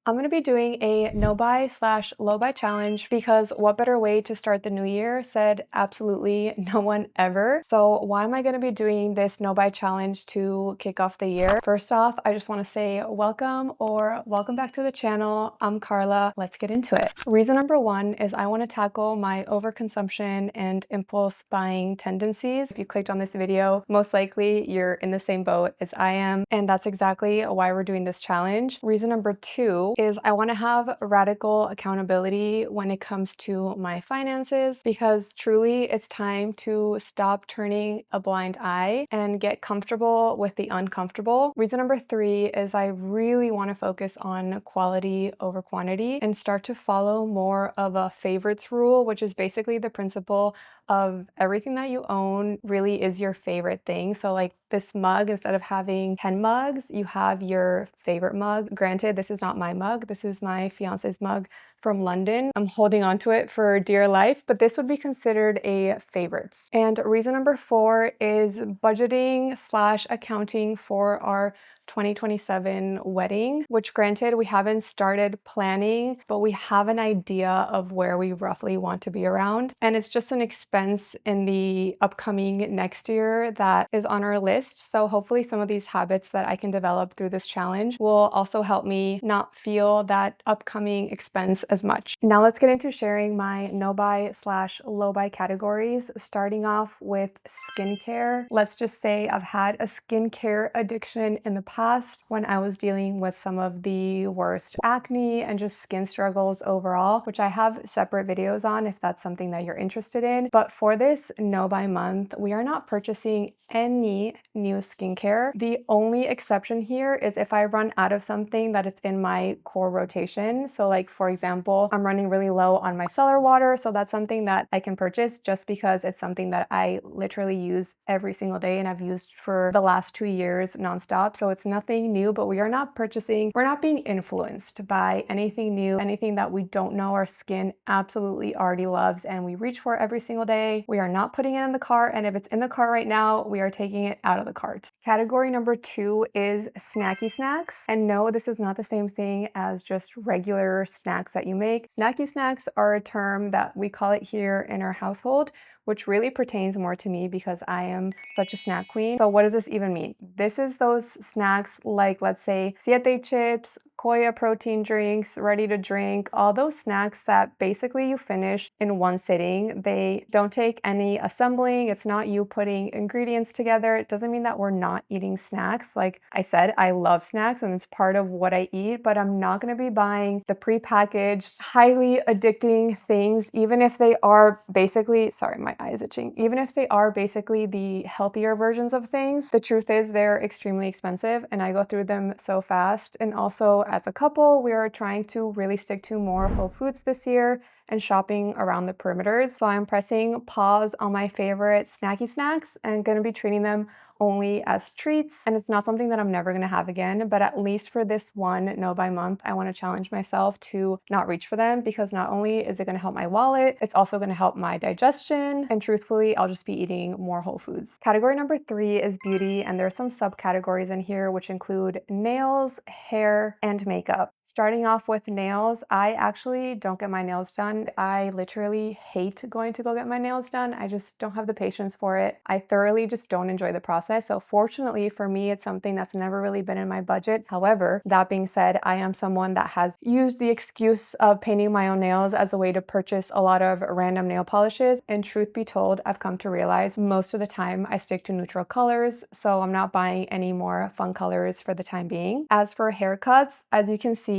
I'm going to be doing a no buy slash low buy challenge because what better way to start the new year, said absolutely no one ever. So why am I going to be doing this no buy challenge to kick off the year? First off, I just want to say welcome back to the channel. I'm Carla. Let's get into it. Reason number one is I want to tackle my overconsumption and impulse buying tendencies. If you clicked on this video, most likely you're in the same boat as I am, and that's exactly why we're doing this challenge. Reason number two is I want to have radical accountability when it comes to my finances, because truly it's time to stop turning a blind eye and get comfortable with the uncomfortable. Reason number three is I really want to focus on quality over quantity and start to follow more of a favorites rule, which is basically the principle of everything that you own really is your favorite thing. So like this mug, instead of having 10 mugs, you have your favorite mug. Granted, this is not my mug. This is my fiance's mug from London. I'm holding on to it for dear life, but this would be considered a favorites. And reason number four is budgeting slash accounting for our 2027 wedding, which granted we haven't started planning, but we have an idea of where we roughly want to be around. And it's just an expense in the upcoming next year that is on our list. So hopefully some of these habits that I can develop through this challenge will also help me not feel that upcoming expense as much. Now let's get into sharing my no buy slash low buy categories, starting off with skincare. Let's just say I've had a skincare addiction in the past when I was dealing with some of the worst acne and just skin struggles overall, which I have separate videos on if that's something that you're interested in. But for this no buy month, we are not purchasing any new skincare. The only exception here is if I run out of something that it's in my core rotation. So like, for example, I'm running really low on my cellar water. So that's something that I can purchase just because it's something that I literally use every single day and I've used for the last 2 years nonstop. So it's nothing new, but we're not being influenced by anything new, anything that we don't know our skin absolutely already loves and we reach for every single day. We are not putting it in the cart, and if it's in the cart right now, we are taking it out of the cart. Category number two is snacky snacks. And no, this is not the same thing as just regular snacks that you make. Snacky snacks are a term that we call it here in our household, which really pertains more to me because I am such a snack queen. So what does this even mean? This is those snacks like, let's say, siete chips, Koya protein drinks, ready to drink, all those snacks that basically you finish in one sitting. They don't take any assembling. It's not you putting ingredients together. It doesn't mean that we're not eating snacks. Like I said, I love snacks and it's part of what I eat, but I'm not gonna be buying the prepackaged, highly addicting things, even if they are basically, sorry, my eye is itching. Even if they are basically the healthier versions of things, the truth is they're extremely expensive and I go through them so fast. And also as a couple, we are trying to really stick to more whole foods this year and shopping around the perimeters. So I'm pressing pause on my favorite snacky snacks and gonna be treating them only as treats. And it's not something that I'm never gonna have again, but at least for this one no buy month, I wanna challenge myself to not reach for them, because not only is it gonna help my wallet, it's also gonna help my digestion. And truthfully, I'll just be eating more whole foods. Category number three is beauty. And there are some subcategories in here, which include nails, hair, and makeup. Starting off with nails, I actually don't get my nails done. I literally hate going to go get my nails done. I just don't have the patience for it. I thoroughly just don't enjoy the process. So fortunately for me, it's something that's never really been in my budget. However, that being said, I am someone that has used the excuse of painting my own nails as a way to purchase a lot of random nail polishes. And truth be told, I've come to realize most of the time I stick to neutral colors. So I'm not buying any more fun colors for the time being. As for haircuts, as you can see,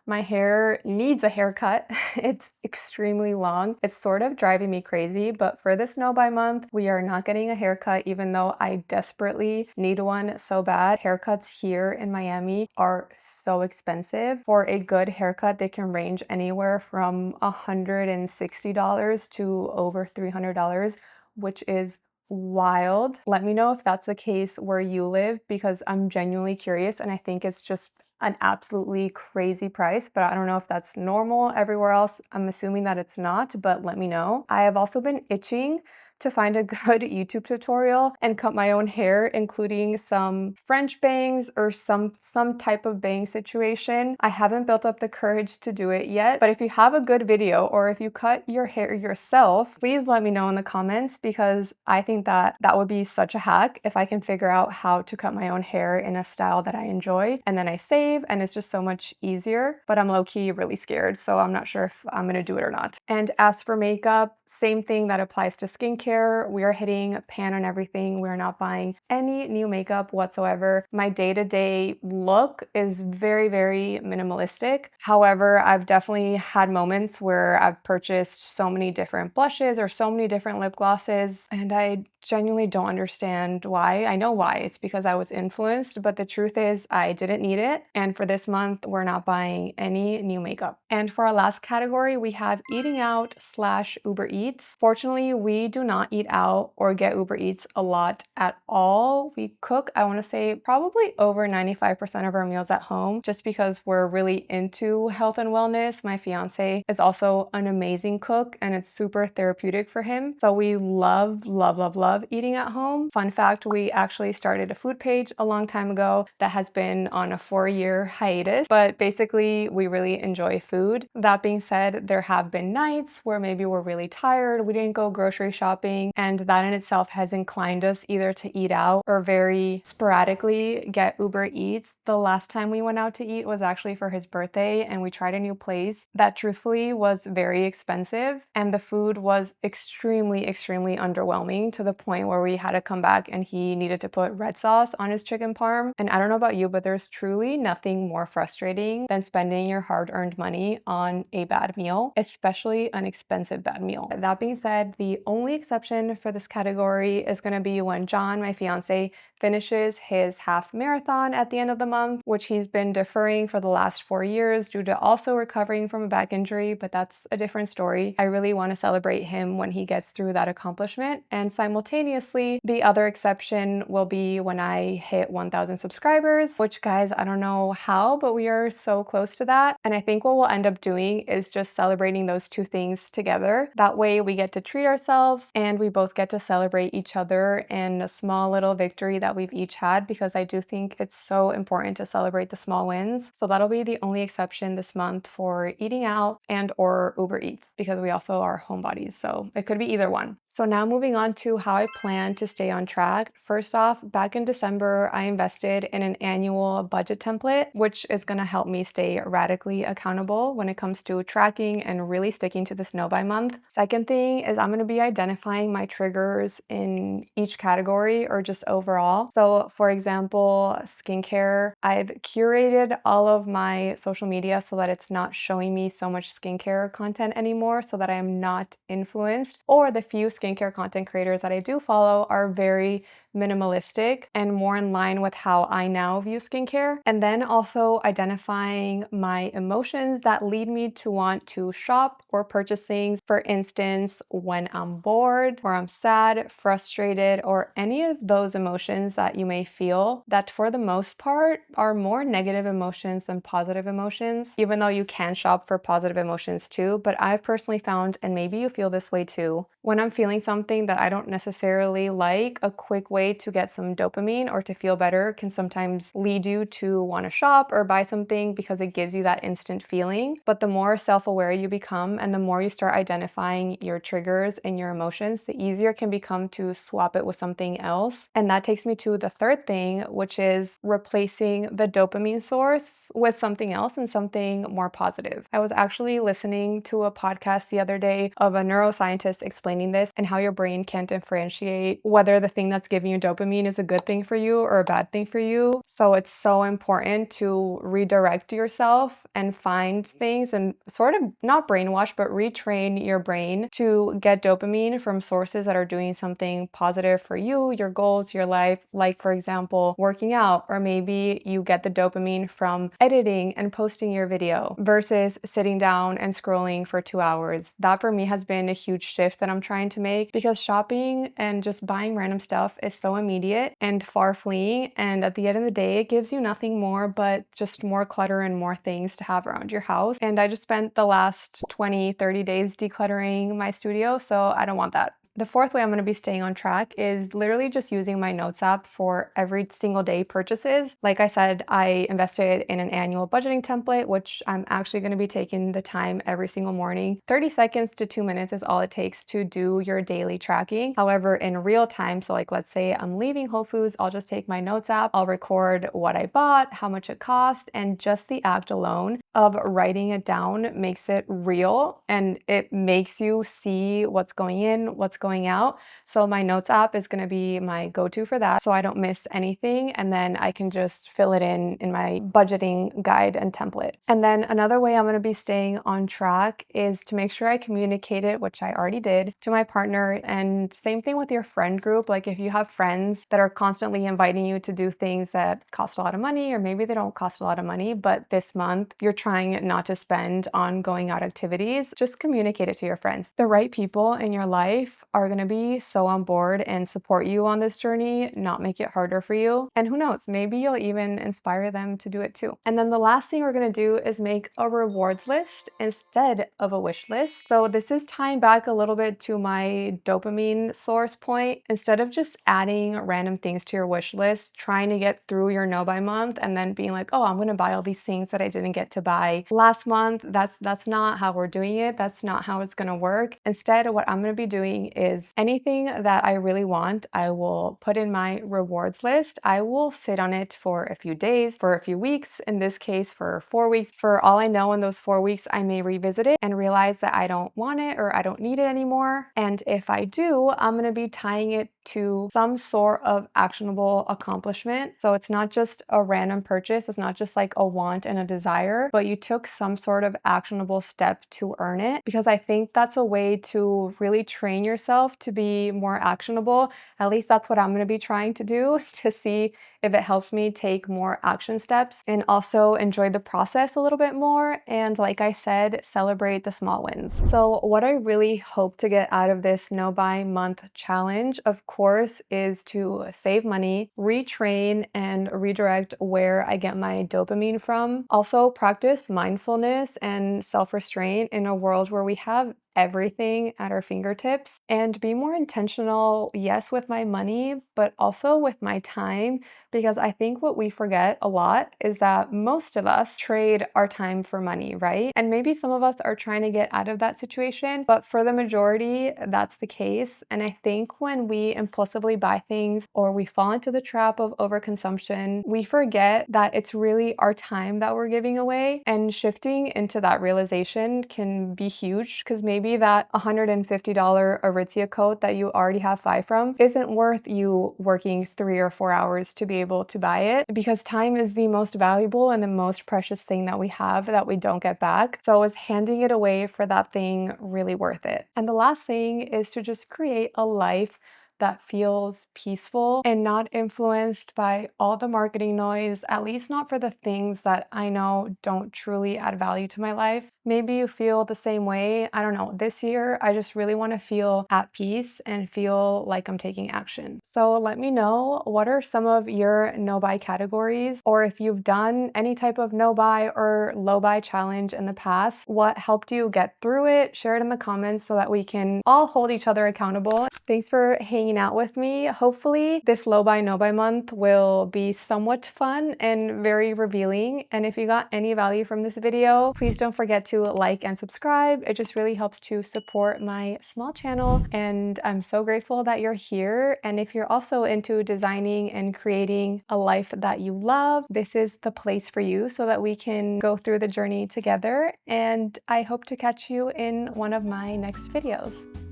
my hair needs a haircut. It's extremely long. It's sort of driving me crazy, but for this no buy month, we are not getting a haircut, even though I desperately need one so bad. Haircuts here in Miami are so expensive. For a good haircut, they can range anywhere from $160 to over $300, which is wild. Let me know if that's the case where you live, because I'm genuinely curious and I think it's just an absolutely crazy price, but I don't know if that's normal everywhere else. I'm assuming that it's not, but let me know. I have also been itching to find a good YouTube tutorial and cut my own hair, including some French bangs or some type of bang situation. I haven't built up the courage to do it yet, but if you have a good video or if you cut your hair yourself, please let me know in the comments, because I think that that would be such a hack if I can figure out how to cut my own hair in a style that I enjoy, and then I save, and it's just so much easier. But I'm low-key really scared, so I'm not sure if I'm gonna do it or not. And as for makeup, same thing that applies to skincare. We are hitting pan on everything. We're not buying any new makeup whatsoever. My day-to-day look is very, very minimalistic. However, I've definitely had moments where I've purchased so many different blushes or so many different lip glosses, and I genuinely don't understand why. I know why. It's because I was influenced, but the truth is I didn't need it. And for this month, we're not buying any new makeup. And for our last category, we have eating out / Uber Eats. Fortunately, we do not eat out or get Uber Eats a lot at all. We cook, I want to say, probably over 95% of our meals at home, just because we're really into health and wellness. My fiance is also an amazing cook, and it's super therapeutic for him. So we love, love, love, love eating at home. Fun fact, we actually started a food page a long time ago that has been on a 4-year hiatus, but basically we really enjoy food. That being said, there have been nights where maybe we're really tired, we didn't go grocery shopping, and that in itself has inclined us either to eat out or very sporadically get Uber Eats. The last time we went out to eat was actually for his birthday, and we tried a new place that truthfully was very expensive, and the food was extremely, extremely underwhelming, to the point where we had to come back and he needed to put red sauce on his chicken parm. And I don't know about you, but there's truly nothing more frustrating than spending your hard-earned money on a bad meal, especially an expensive bad meal. That being said, the only exception for this category is going to be when John, my fiance, finishes his half marathon at the end of the month, which he's been deferring for the last 4 years due to also recovering from a back injury, but that's a different story. I really want to celebrate him when he gets through that accomplishment. And simultaneously, the other exception will be when I hit 1,000 subscribers, which, guys, I don't know how, but we are so close to that. And I think what we'll end up doing is just celebrating those two things together. That way we get to treat ourselves and we both get to celebrate each other in a small little victory that we've each had, because I do think it's so important to celebrate the small wins. So that'll be the only exception this month for eating out and or Uber Eats, because we also are homebodies, so it could be either one. So now moving on to how I plan to stay on track. First off, back in December, I invested in an annual budget template, which is going to help me stay radically accountable when it comes to tracking and really sticking to this no buy month. Second thing is I'm going to be identifying my triggers in each category or just overall. So for example, skincare, I've curated all of my social media so that it's not showing me so much skincare content anymore, so that I am not influenced, or the few skincare content creators that I do follow are very minimalistic and more in line with how I now view skincare. And then also identifying my emotions that lead me to want to shop or purchase things. For instance, when I'm bored or I'm sad, frustrated, or any of those emotions that you may feel that for the most part are more negative emotions than positive emotions, even though you can shop for positive emotions too. But I've personally found, and maybe you feel this way too, when I'm feeling something that I don't necessarily like, a quick way to get some dopamine or to feel better can sometimes lead you to want to shop or buy something because it gives you that instant feeling. But the more self-aware you become and the more you start identifying your triggers and your emotions, the easier it can become to swap it with something else. And that takes me to the third thing, which is replacing the dopamine source with something else and something more positive. I was actually listening to a podcast the other day of a neuroscientist explaining this and how your brain can't differentiate whether the thing that's giving you dopamine is a good thing for you or a bad thing for you. So it's so important to redirect yourself and find things and sort of not brainwash, but retrain your brain to get dopamine from sources that are doing something positive for you, your goals, your life. Like, for example, working out, or maybe you get the dopamine from editing and posting your video versus sitting down and scrolling for 2 hours. That for me has been a huge shift that I'm trying to make, because shopping and just buying random stuff is so immediate and far fleeing, and at the end of the day it gives you nothing more but just more clutter and more things to have around your house. And I just spent the last 20-30 days decluttering my studio, so I don't want that. The fourth way I'm going to be staying on track is literally just using my notes app for every single day purchases. Like I said, I invested in an annual budgeting template, which I'm actually going to be taking the time every single morning. 30 seconds to 2 minutes is all it takes to do your daily tracking. However, in real time, so like let's say I'm leaving Whole Foods, I'll just take my notes app, I'll record what I bought, how much it cost, and just the act alone of writing it down makes it real and it makes you see what's going in, what's going out. So my notes app is going to be my go-to for that, so I don't miss anything, and then I can just fill it in my budgeting guide and template. And then another way I'm going to be staying on track is to make sure I communicate it, which I already did, to my partner. And same thing with your friend group. Like if you have friends that are constantly inviting you to do things that cost a lot of money, or maybe they don't cost a lot of money, but this month you're trying not to spend on going out activities, just communicate it to your friends. The right people in your life are going to be so on board and support you on this journey, not make it harder for you. And who knows, maybe you'll even inspire them to do it too. And then the last thing we're going to do is make a rewards list instead of a wish list. So this is tying back a little bit to my dopamine source point. Instead of just adding random things to your wish list, trying to get through your no buy month and then being like, oh, I'm going to buy all these things that I didn't get to buy last month. That's not how we're doing it. That's not how it's going to work. Instead, what I'm going to be doing is anything that I really want, I will put in my rewards list. I will sit on it for a few days, for a few weeks, in this case for 4 weeks. For all I know, in those 4 weeks, I may revisit it and realize that I don't want it or I don't need it anymore. And if I do, I'm going to be tying it to some sort of actionable accomplishment. So it's not just a random purchase. It's not just like a want and a desire, but you took some sort of actionable step to earn it, because I think that's a way to really train yourself to be more actionable. At least that's what I'm going to be trying to do, to see if it helps me take more action steps and also enjoy the process a little bit more. And like I said, celebrate the small wins. So what I really hope to get out of this no buy month challenge, of course, is to save money, retrain and redirect where I get my dopamine from. Also practice mindfulness and self-restraint in a world where we have everything at our fingertips, and be more intentional, yes, with my money, but also with my time, because I think what we forget a lot is that most of us trade our time for money, right? And maybe some of us are trying to get out of that situation, but for the majority, that's the case. And I think when we impulsively buy things or we fall into the trap of overconsumption, we forget that it's really our time that we're giving away, and shifting into that realization can be huge, because maybe that $150 Aritzia coat that you already have 5 from isn't worth you working 3 or 4 hours to be able to buy it, because time is the most valuable and the most precious thing that we have that we don't get back. So is handing it away for that thing really worth it? And the last thing is to just create a life that feels peaceful and not influenced by all the marketing noise, at least not for the things that I know don't truly add value to my life. Maybe you feel the same way. I don't know. This year, I just really want to feel at peace and feel like I'm taking action. So let me know, what are some of your no buy categories? Or if you've done any type of no buy or low buy challenge in the past, what helped you get through it? Share it in the comments so that we can all hold each other accountable. Thanks for hanging out with me. Hopefully this low buy no buy month will be somewhat fun and very revealing. And if you got any value from this video, please don't forget to like and subscribe. It just really helps to support my small channel, and I'm so grateful that you're here. And if you're also into designing and creating a life that you love, this is the place for you, so that we can go through the journey together. And I hope to catch you in one of my next videos.